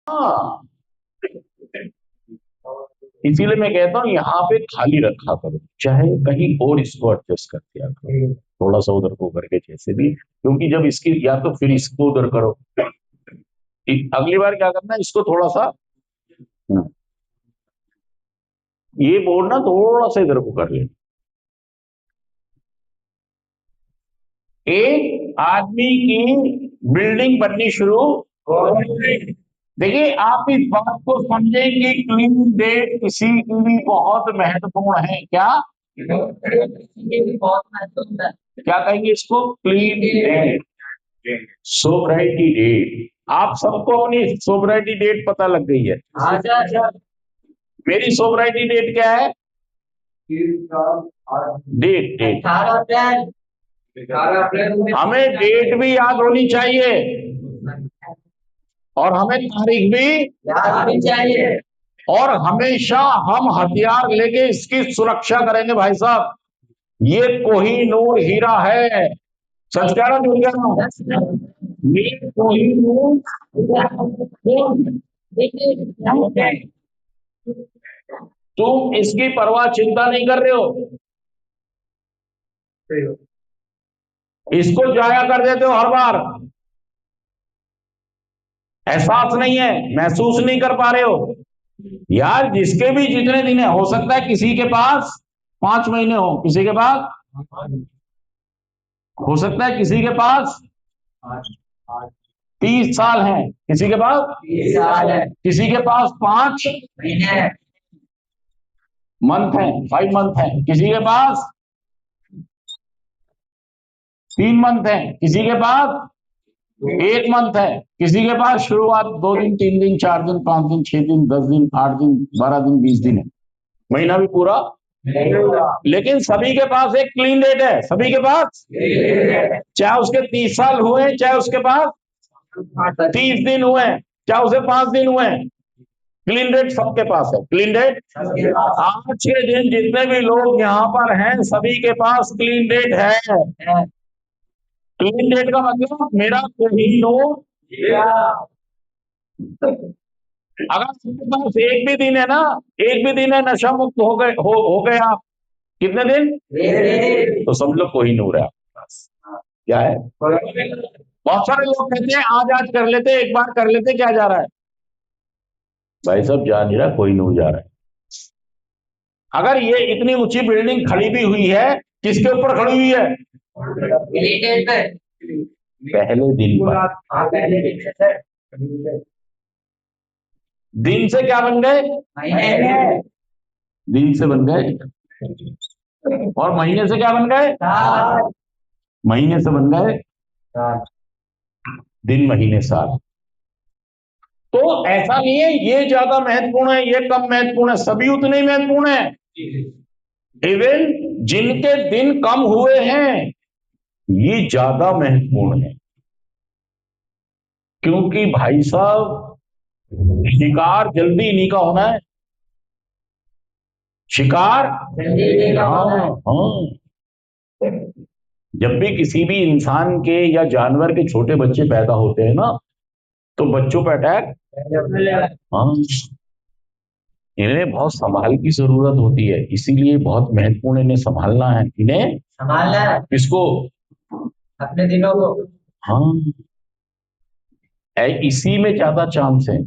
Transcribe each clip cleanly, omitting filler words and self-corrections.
हाँ, इसीलिए मैं कहता हूँ यहाँ पे खाली रखा करो, चाहे कहीं और इसको एडजस्ट कर दिया करो, थोड़ा सा उधर को करके जैसे भी, क्योंकि जब इसकी या तो फिर इसको उधर करो, अगली बार क्या करना है इसको थोड़ा सा, ये बोर्ड ना थोड़ा सा इधर को कर लेना। एक आदमी की बिल्डिंग बननी शुरू हो गई। देखिए आप इस बात को समझें कि क्लीन डेट किसी की भी बहुत महत्वपूर्ण है। क्या बहुत महत्वपूर्ण है? क्या कहेंगे इसको? Clean date, sobriety date. आप सबको अपनी सोब्राइटी डेट पता लग गई है। अच्छा, मेरी सोब्राइटी डेट क्या है? डेट डेट 18 अप्रैल। हमें डेट भी याद होनी चाहिए और हमें तारीख भी याद होनी चाहिए, और हमेशा हम हथियार लेके इसकी सुरक्षा करेंगे। भाई साहब, ये कोहिनूर हीरा है। सच कह रहा हूं, झूठ कह रहा हूं? ये कोहिनूर, तुम इसकी परवाह चिंता नहीं कर रहे हो, इसको जाया कर देते हो हर बार, एहसास नहीं है, महसूस नहीं कर पा रहे हो। यार जिसके भी जितने दिन है, हो सकता है किसी के पास 5 महीने हो, किसी के पास हो सकता है किसी के पास 30 साल है, किसी के पास 30 साल है, किसी के पास 5 महीने मंथ है, 5 मंथ है, किसी के पास 3 मंथ है, किसी के पास 1 मंथ है, किसी के पास शुरुआत 2 दिन, 3 दिन, 4 दिन, 5 दिन, 6 दिन, 10 दिन, 8 दिन, 12 दिन, 20 दिन है, महीना भी पूरा। लेकिन सभी के पास एक क्लीन डेट है, सभी के पास, चाहे उसके 30 साल हुए, चाहे उसके पास 30 दिन हुए, चाहे उसे 5 दिन हुए, क्लीन डेट सबके पास है। क्लीन डेट आज के दिन जितने भी लोग यहाँ पर हैं, सभी के पास क्लीन डेट है। क्लीन डेट का मतलब मेरा कोहिनूर, अगर आपके पास एक भी दिन है ना, एक भी दिन है नशा मुक्त हो गए आप, कितने दिन? तो समझ लो कोहिनूर है आपके पास। क्या है? बहुत सारे लोग कहते हैं आज आज कर लेते, एक बार कर लेते, क्या जा रहा है? भाई साहब जा नहीं रहा, कोहिनूर जा रहा है। अगर ये इतनी ऊंची बिल्डिंग खड़ी भी हुई है, किसके ऊपर खड़ी हुई है? पहले दिन पर। दिन से क्या बन गए? दिन से बन गए, और महीने से क्या बन गए? महीने से बन गए दिन, महीने, साल। तो ऐसा नहीं है ये ज्यादा महत्वपूर्ण है, ये कम महत्वपूर्ण है, सभी उतने ही महत्वपूर्ण है। इवन जिनके दिन कम हुए हैं, ये ज्यादा महत्वपूर्ण है, क्योंकि भाई साहब शिकार जल्दी इन्हीं का होना है। शिकार जल्दी इन्हीं का होना है। हाँ, जब भी किसी भी इंसान के या जानवर के छोटे बच्चे पैदा होते हैं ना, तो बच्चों पर अटैक, हाँ, इन्हें बहुत संभाल की जरूरत होती है, इसीलिए बहुत महत्वपूर्ण, इन्हें संभालना है, इन्हें संभालना है। किसको? अपने दिनों को। हाँ, इसी में ज्यादा चांस है।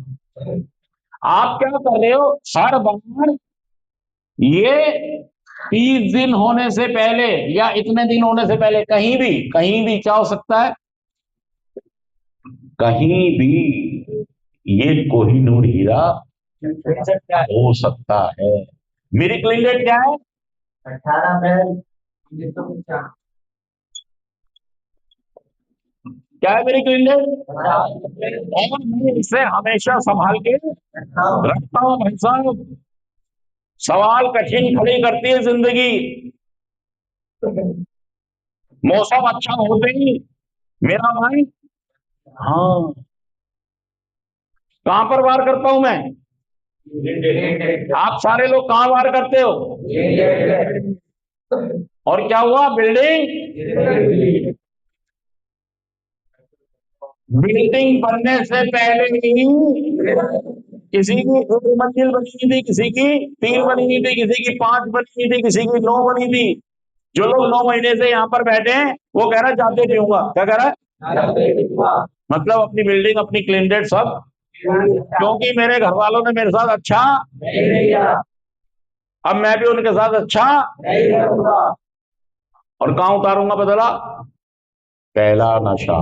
आप क्या कर रहे हो? हर बार ये 30 दिन होने से पहले या इतने दिन होने से पहले कहीं भी क्या हो सकता है? कहीं भी ये कोहिनूर हीरा हो सकता है। मेरी क्लीन डेट क्या है? 18 अप्रैल 1950। क्या है मेरी क्लीन डेट? और मैं इसे हमेशा संभाल के रखता हूं। भाई साहब, सवाल कठिन खड़ी करती है जिंदगी। मौसम अच्छा होते ही मेरा भाई, हाँ, कहां पर वार करता हूं मैं? आप सारे लोग कहां वार करते हो? और क्या हुआ? बिल्डिंग बिल्डिंग बनने से पहले ही किसी की 1 मंजिल बनी हुई थी, किसी की 3 बनी हुई थी, किसी की 5 बनी हुई थी, किसी की 9 बनी थी। जो लोग 9 महीने से यहाँ पर बैठे हैं वो कह रहा है जाते पीऊंगा। क्या कह रहा है? मतलब अपनी बिल्डिंग, अपनी क्लीन डेट सब, क्योंकि मेरे घर वालों ने मेरे साथ अच्छा नहीं किया, अब मैं भी उनके साथ अच्छा नहीं करूंगा। और कहां उतारूंगा बदला? पहला नशा।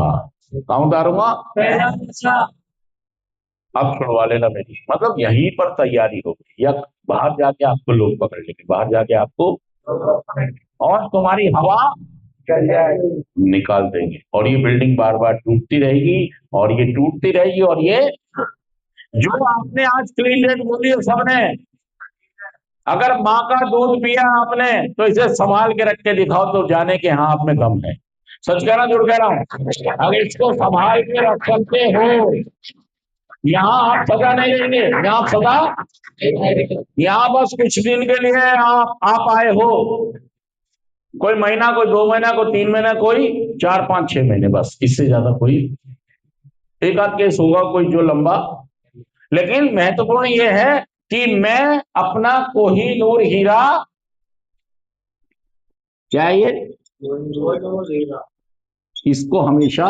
कहां उतारूंगा? पहला नशा। अब छुड़वा लेना मेरी, मतलब यहीं पर तैयारी होगी, या बाहर जाके आपको लोग पकड़ लेंगे, बाहर जाके आपको और तुम्हारी हवा निकाल देंगे, और ये बिल्डिंग बार बार टूटती रहेगी, और ये टूटती रहेगी, और ये जो आपने आज क्लीन डेट बोली है सबने, अगर माँ का दूध पिया आपने तो इसे संभाल के रख के दिखाओ तो जाने के हाँ आप में दम है। सच कह रहा हूं, झूठ कह रहा हूं? अगर इसको संभाल के रख सकते हो, यहाँ आप सजा नहीं लेंगे, यहाँ आप सजा, यहाँ बस कुछ दिन के लिए आप आए हो, कोई महीना, कोई 2 महीना, कोई 3 महीना, कोई 4 5 6 महीने, बस इससे ज्यादा कोई, एक आध केस होगा कोई जो लंबा। लेकिन महत्वपूर्ण ये है कि मैं अपना कोहिनूर हीरा, क्या है ये, इसको हमेशा,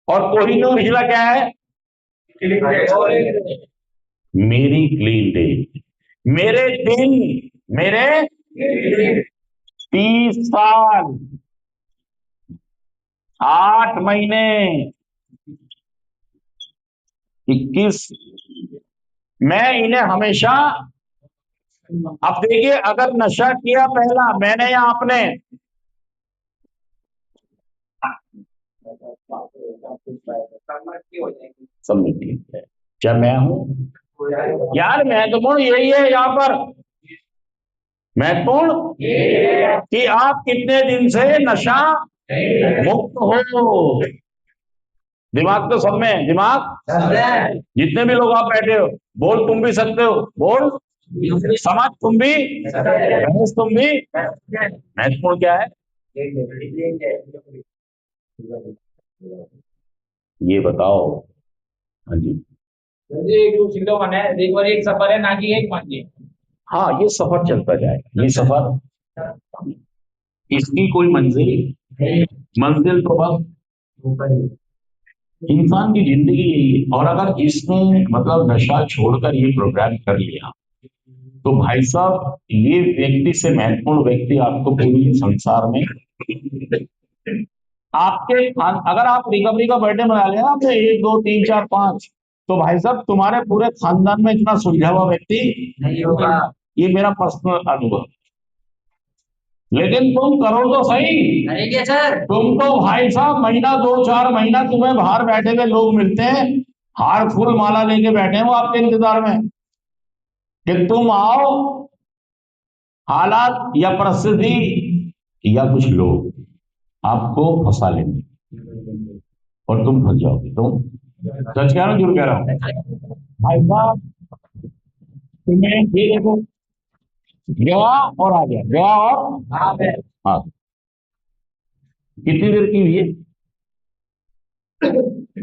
और कोहिनूर हीरा क्या है? मेरी क्लीन डे, मेरे दिन, मेरे 30 साल, 8 महीने, 21, मैं इन्हें हमेशा, अब देखिए अगर नशा किया पहला मैंने या आपने, सब मिट्टी है, क्या मैं हूं? यार महत्वपूर्ण यही है यहाँ पर, महत्वपूर्ण कि आप कितने दिन से नशा मुक्त हो। दिमाग तो सब में है, दिमाग जितने भी लोग आप बैठे हो, बोल तुम भी सकते हो, बोल समाज तुम भी, बहस तुम भी। महत्वपूर्ण क्या है ये बताओ? हाँ जी, एक सफर है ना कि एक मंजिल। हाँ, ये सफर चलता जाएगा, ये सफर, इसकी कोई मंजिल, मंजिल तो बस इंसान की जिंदगी यही है। और अगर इसने मतलब नशा छोड़कर ये प्रोग्राम कर लिया तो भाई साहब ये व्यक्ति से महत्वपूर्ण व्यक्ति आपको पूरी संसार में, आपके अगर आप रिकवरी का बर्थडे मना लिया ना आपने 1 2 3 4 5, तो भाई साहब तुम्हारे पूरे खानदान में इतना सुलझा हुआ व्यक्ति नहीं होगा। ये मेरा पर्सनल अनुभव। लेकिन तुम करो तो सही, करेंगे सर। तुम तो भाई साहब महीना 2 4 महीना तुम्हें बाहर बैठे हुए लोग मिलते हैं, हार फूल माला लेके बैठे हैं वो आपके इंतजार में कि तुम आओ, हालात या परिस्थिति या कुछ लोग आपको फंसा लेंगे और तुम फंस जाओगे। तुम सच कह रहा हूं, झूठ कह रहा हूं? भाई साहब तुम्हें ये देखो, गया और आ गया, गया और हाँ, कितनी देर की हुई है?